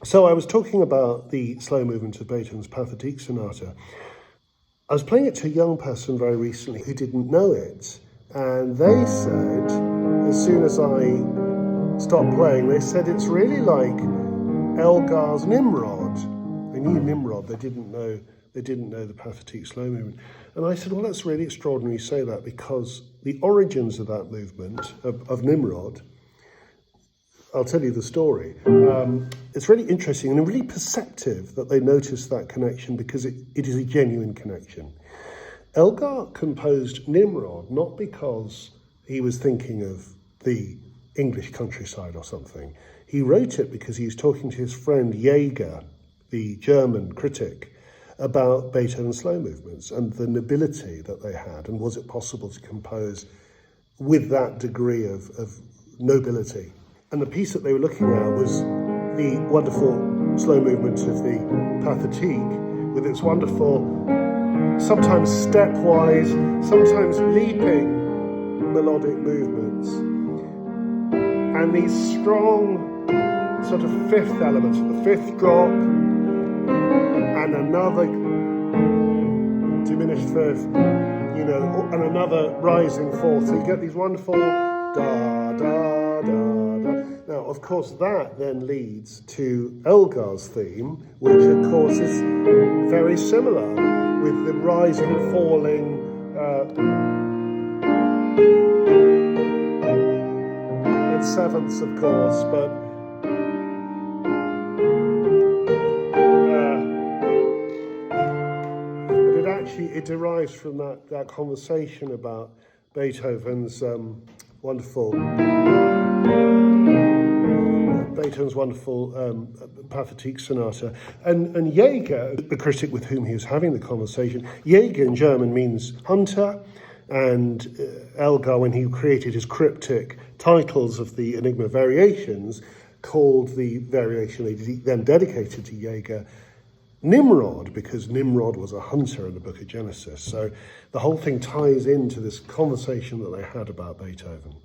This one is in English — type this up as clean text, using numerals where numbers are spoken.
So I was talking about the slow movement of Beethoven's Pathetique Sonata. I was playing it to a young person very recently who didn't know it, and they said, as soon as I stopped playing, they said it's really like Elgar's Nimrod. They knew Nimrod, they didn't know the Pathetique slow movement. And I said, well, that's really extraordinary you say that, because the origins of that movement, of Nimrod, I'll tell you the story. It's really interesting and really perceptive that they noticed that connection, because it is a genuine connection. Elgar composed Nimrod not because he was thinking of the English countryside or something. He wrote it because he was talking to his friend Elgar, the German critic, about Beethoven's slow movements and the nobility that they had, and was it possible to compose with that degree of nobility. And the piece that they were looking at was the wonderful slow movement of the Pathetique, with its wonderful, sometimes stepwise, sometimes leaping melodic movements. And these strong sort of fifth elements, the fifth drop, and another diminished fifth, and another rising fourth. So you get these wonderful da, da, da. Now, of course, that then leads to Elgar's theme, which, of course, is very similar, with the rising and falling and sevenths, of course, but it derives from that conversation about Beethoven's wonderful Pathetique Sonata. And Elgar, the critic with whom he was having the conversation, Elgar in German means hunter, and Elgar, when he created his cryptic titles of the Enigma variations, called the variation he then dedicated to Elgar Nimrod, because Nimrod was a hunter in the book of Genesis. So the whole thing ties into this conversation that they had about Beethoven.